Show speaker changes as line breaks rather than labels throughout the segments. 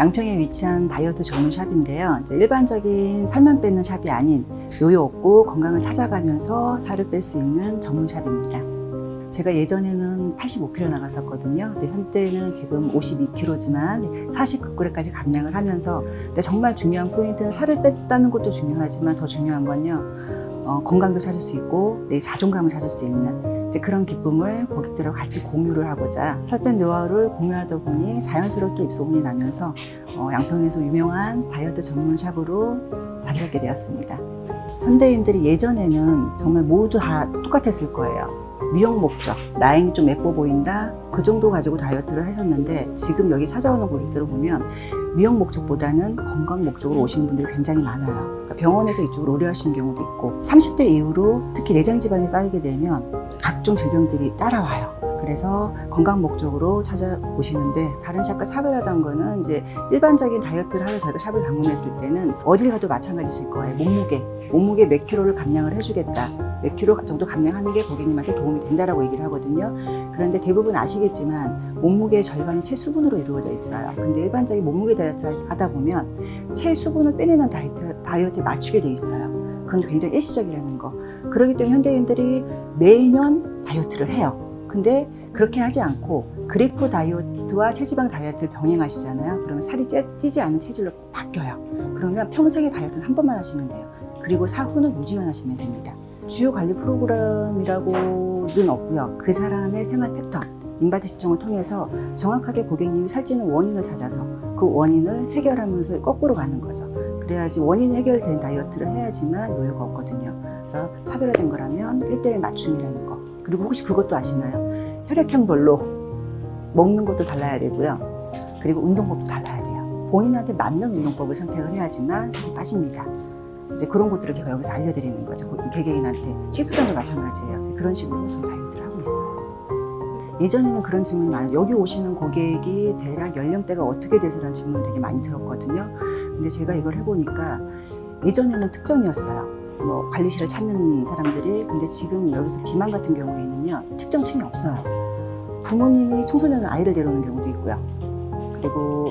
양평에 위치한 다이어트 전문 샵인데요. 이제 일반적인 살만 빼는 샵이 아닌 요요 없고 건강을 찾아가면서 살을 뺄 수 있는 전문 샵입니다. 제가 예전에는 85kg 나갔었거든요. 근데 현재는 지금 52kg지만 49kg까지 감량을 하면서, 근데 정말 중요한 포인트는 살을 뺐다는 것도 중요하지만 더 중요한 건요, 건강도 찾을 수 있고 내 자존감을 찾을 수 있는 이제 그런 기쁨을 고객들하고 같이 공유를 하고자 살 뺀 노하우를 공유하다 보니 자연스럽게 입소문이 나면서 양평에서 유명한 다이어트 전문 샵으로 자리 잡게 되었습니다. 현대인들이 예전에는 정말 모두 다 똑같았을 거예요. 미용 목적, 나인이 좀 예뻐 보인다, 그 정도 가지고 다이어트를 하셨는데, 지금 여기 찾아오는 고객들을 보면 미용 목적보다는 건강 목적으로 오시는 분들이 굉장히 많아요. 그러니까 병원에서 이쪽으로 의뢰하시는 경우도 있고, 30대 이후로 특히 내장 지방이 쌓이게 되면 각종 질병들이 따라와요. 그래서 건강 목적으로 찾아오시는데, 다른 샵과 차별하다는 거는 이제 일반적인 다이어트를 하러 저희가 샵을 방문했을 때는 어딜 가도 마찬가지실 거예요. 몸무게 몇 킬로를 감량을 해주겠다, 몇 킬로 정도 감량하는 게 고객님한테 도움이 된다라고 얘기를 하거든요. 그런데 대부분 아시겠지만 몸무게의 절반이 체수분으로 이루어져 있어요. 근데 일반적인 몸무게 다이어트를 하다 보면 체수분을 빼내는 다이어트에 맞추게 돼 있어요. 그건 굉장히 일시적이라는 거. 그렇기 때문에 현대인들이 매년 다이어트를 해요. 근데 그렇게 하지 않고 그래프 다이어트와 체지방 다이어트를 병행하시잖아요. 그러면 살이 찌지 않은 체질로 바뀌어요. 그러면 평생의 다이어트는 한 번만 하시면 돼요. 그리고 사후는 유지만 하시면 됩니다. 주요 관리 프로그램이라고는 없고요. 그 사람의 생활 패턴, 인바디 측정을 통해서 정확하게 고객님이 살찌는 원인을 찾아서 그 원인을 해결하면서 거꾸로 가는 거죠. 그래야지 원인이 해결된 다이어트를 해야지만 요요가 없거든요. 그래서 차별화된 거라면 1:1 맞춤이라는 거. 그리고 혹시 그것도 아시나요? 혈액형별로 먹는 것도 달라야 되고요. 그리고 운동법도 달라야 돼요. 본인한테 맞는 운동법을 선택을 해야지만 살이 빠집니다. 이제 그런 것들을 제가 여기서 알려드리는 거죠. 개개인한테. 식습관도 마찬가지예요. 그런 식으로 저는 다이어트를 하고 있어요. 예전에는 그런 질문이 많아요. 여기 오시는 고객이 대략 연령대가 어떻게 되세요라는 질문을 되게 많이 들었거든요. 근데 제가 이걸 해보니까 예전에는 특정이었어요. 뭐 관리실을 찾는 사람들이. 근데 지금 여기서 비만 같은 경우에는요, 특정층이 없어요. 부모님이 청소년 아이를 데려오는 경우도 있고요. 그리고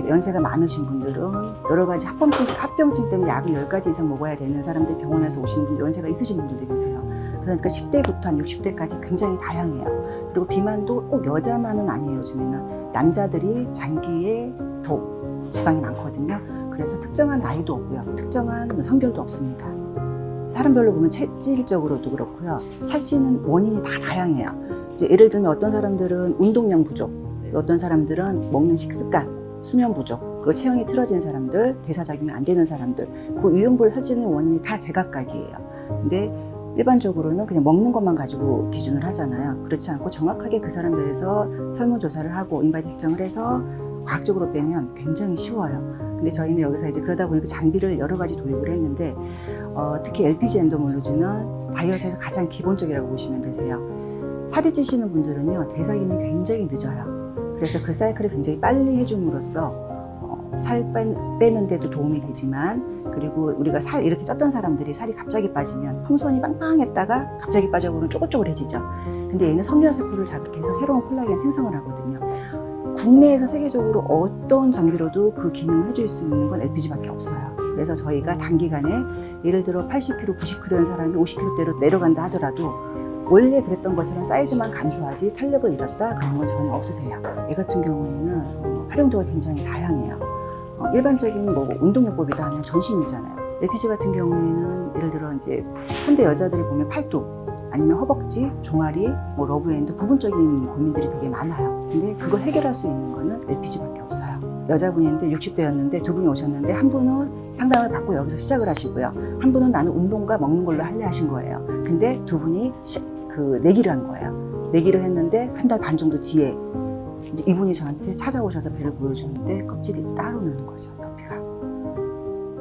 연세가 많으신 분들은 여러 가지 합병증 때문에 약을 10가지 이상 먹어야 되는 사람들, 병원에서 오시는 분들, 연세가 있으신 분들도 계세요. 그러니까 10대부터 한 60대까지 굉장히 다양해요. 그리고 비만도 꼭 여자만은 아니에요. 요즘에는 남자들이 장기에 더 지방이 많거든요. 그래서 특정한 나이도 없고요, 특정한 성별도 없습니다. 사람별로 보면 체질적으로도 그렇고요, 살찌는 원인이 다 다양해요. 이제 예를 들면 어떤 사람들은 운동량 부족, 어떤 사람들은 먹는 식습관, 수면 부족, 그리고 체형이 틀어진 사람들, 대사작용이 안 되는 사람들, 그 유형별 살찌는 원인이 다 제각각이에요. 근데 일반적으로는 그냥 먹는 것만 가지고 기준을 하잖아요. 그렇지 않고 정확하게 그 사람들에서 설문조사를 하고 인바디 측정을 해서 과학적으로 빼면 굉장히 쉬워요. 근데 저희는 여기서 이제 그러다 보니까 장비를 여러 가지 도입을 했는데, 특히 LPG 엔도몰로지는 다이어트에서 가장 기본적이라고 보시면 되세요. 살이 찌시는 분들은요, 대사기능이 굉장히 늦어요. 그래서 그 사이클을 굉장히 빨리 해줌으로써 살 빼는 데도 도움이 되지만, 그리고 우리가 살 이렇게 쪘던 사람들이 살이 갑자기 빠지면 풍선이 빵빵했다가 갑자기 빠져버리면 쪼글쪼글해지죠. 근데 얘는 섬유화세포를 자극해서 새로운 콜라겐 생성을 하거든요. 국내에서 세계적으로 어떤 장비로도 그 기능을 해줄 수 있는 건 LPG밖에 없어요. 그래서 저희가 단기간에 예를 들어 80kg, 90kg인 사람이 50kg대로 내려간다 하더라도 원래 그랬던 것처럼 사이즈만 감소하지 탄력을 잃었다, 그런 건 전혀 없으세요. 얘 같은 경우에는 활용도가 굉장히 다양해요. 일반적인 뭐 운동요법이다 하면 전신이잖아요. LPG 같은 경우에는 예를 들어 이제 현대 여자들이 보면 팔뚝, 아니면 허벅지, 종아리, 뭐 러브핸드, 부분적인 고민들이 되게 많아요. 근데 그걸 해결할 수 있는 거는 LPG밖에 없어요. 여자분인데 60대였는데 두 분이 오셨는데, 한 분은 상담을 받고 여기서 시작을 하시고요, 한 분은 나는 운동과 먹는 걸로 할래 하신 거예요. 근데 두 분이 내기를 한 거예요. 내기를 했는데 한 달 반 정도 뒤에 이제 이분이 저한테 찾아오셔서 배를 보여주는데 껍질이 따로 나는 거죠, 표피가.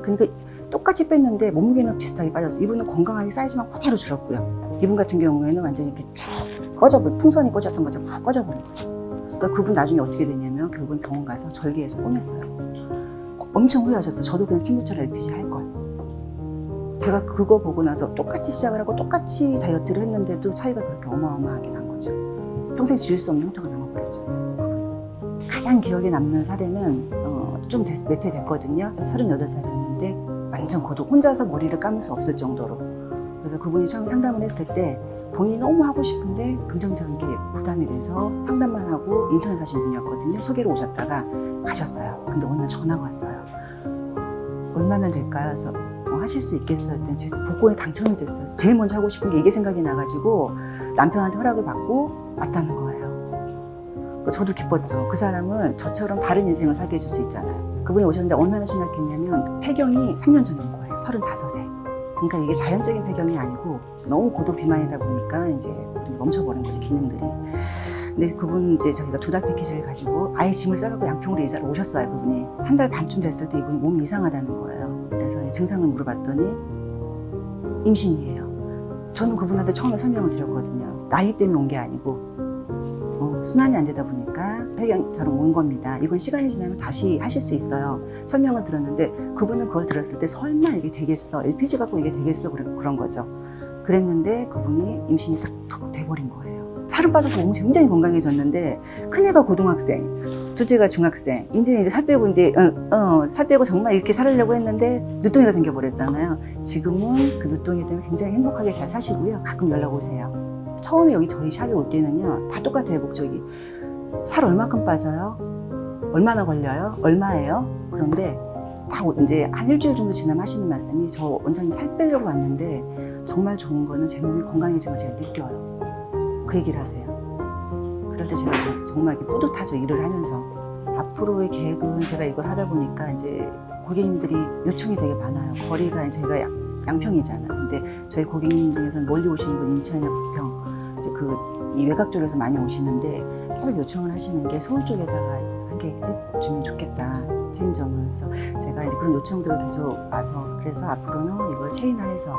그러니까 똑같이 뺐는데 몸무게는 비슷하게 빠졌어요. 이분은 건강하게 사이즈만 그대로 줄었고요. 이분 같은 경우에는 완전히 이렇게 쭉 꺼져버린, 풍선이 꺼졌던 거죠. 푹 꺼져버린 거죠. 그러니까 그분 나중에 어떻게 됐냐면 결국은 병원 가서 절개해서 꼬맸어요. 엄청 후회하셨어요. 저도 그냥 친구처럼 LPG 할 걸. 제가 그거 보고 나서 똑같이 시작을 하고 똑같이 다이어트를 했는데도 차이가 그렇게 어마어마하게 난 거죠. 평생 지울 수 없는 흉터가 남아버렸잖아요. 가장 기억에 남는 사례는 몇 해 됐거든요. 38살이었는데 완전 고독. 혼자서 머리를 감을 수 없을 정도로. 그래서 그분이 처음 상담을 했을 때 본인이 너무 하고 싶은데 금전적인 게 부담이 돼서 상담만 하고 인천에 사신 분이었거든요. 소개로 오셨다가 가셨어요. 근데 오늘 전화가 왔어요. 얼마면 될까요? 그래서 하실 수 있겠어요? 했더니 제 복권에 당첨이 됐어요. 제일 먼저 하고 싶은 게 이게 생각이 나가지고 남편한테 허락을 받고 왔다는 거예요. 저도 기뻤죠. 그 사람은 저처럼 다른 인생을 살게 해줄 수 있잖아요. 그분이 오셨는데 얼마나 심각했냐면 폐경이 3년 전에 온 거예요. 35세. 그러니까 이게 자연적인 폐경이 아니고 너무 고도 비만이다 보니까 이제 멈춰버린 거지, 기능들이. 근데 그분 이제 저희가 2달 패키지를 가지고 아예 짐을 싸갖고 양평으로 이사를 오셨어요. 그분이. 1달 반쯤 됐을 때 이분이 몸이 이상하다는 거예요. 그래서 증상을 물어봤더니 임신이에요. 저는 그분한테 처음에 설명을 드렸거든요. 나이 때문에 온 게 아니고 순환이 안 되다 보니까 폐경처럼 온 겁니다. 이건 시간이 지나면 다시 하실 수 있어요. 설명을 들었는데 그분은 그걸 들었을 때 설마 이게 되겠어? LPG 갖고 이게 되겠어? 그런 거죠. 그랬는데 그분이 임신이 탁 돼버린 거예요. 살은 빠져서 몸이 굉장히 건강해졌는데 큰애가 고등학생, 둘째가 중학생, 이제 살 빼고 살 빼고 정말 이렇게 살으려고 했는데 늦둥이가 생겨버렸잖아요. 지금은 그 늦둥이 때문에 굉장히 행복하게 잘 사시고요. 가끔 연락 오세요. 처음에 여기 저희 샵에 올 때는요, 다 똑같아요, 목적이. 살 얼마큼 빠져요? 얼마나 걸려요? 얼마예요? 그런데 다 이제 한 일주일 정도 지나면 하시는 말씀이 저 원장님 살 빼려고 왔는데 정말 좋은 거는 제 몸이 건강해진 걸 제가 느껴요. 그 얘기를 하세요. 그럴 때 제가 정말 이렇게 뿌듯하죠, 일을 하면서. 앞으로의 계획은 제가 이걸 하다 보니까 이제 고객님들이 요청이 되게 많아요. 거리가 제가 양평이잖아요. 근데 저희 고객님 중에서는 멀리 오시는 분 인천이나 부평, 이제 이 외곽 쪽에서 많이 오시는데 계속 요청을 하시는 게 서울 쪽에다가 한 개 해주면 좋겠다, 체인점을. 그래서 제가 이제 그런 요청들을 계속 와서 그래서 앞으로는 이걸 체인화해서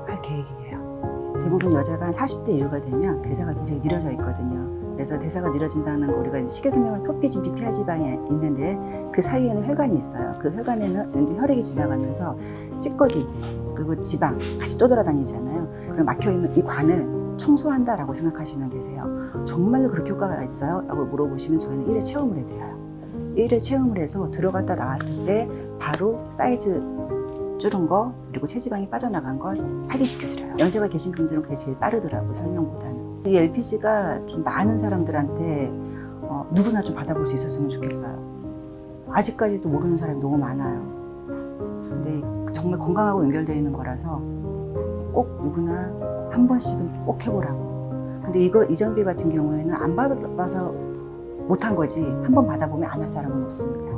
할 계획이에요. 대부분 여자가 한 40대 이후가 되면 대사가 굉장히 느려져 있거든요. 그래서 대사가 느려진다는 거 우리가 식이섬유는 표피진, 피하지방이 있는데 그 사이에는 혈관이 있어요. 그 혈관에는 이제 혈액이 지나가면서 찌꺼기 그리고 지방 같이 떠돌아다니잖아요. 그럼 막혀있는 이 관을 청소한다라고 생각하시면 되세요. 정말로 그렇게 효과가 있어요? 라고 물어보시면 저희는 1회 체험을 해드려요. 1회 체험을 해서 들어갔다 나왔을 때 바로 사이즈 줄은 거 그리고 체지방이 빠져나간 걸 합의시켜드려요. 연세가 계신 분들은 그게 제일 빠르더라고요, 설명보다는. 이 LPG가 좀 많은 사람들한테 누구나 좀 받아볼 수 있었으면 좋겠어요. 아직까지도 모르는 사람이 너무 많아요. 근데 정말 건강하고 연결되어 있는 거라서 꼭 누구나 한 번씩은 꼭 해보라고. 근데 이정비 같은 경우에는 안 받아봐서 못한 거지 한 번 받아보면 안 할 사람은 없습니다.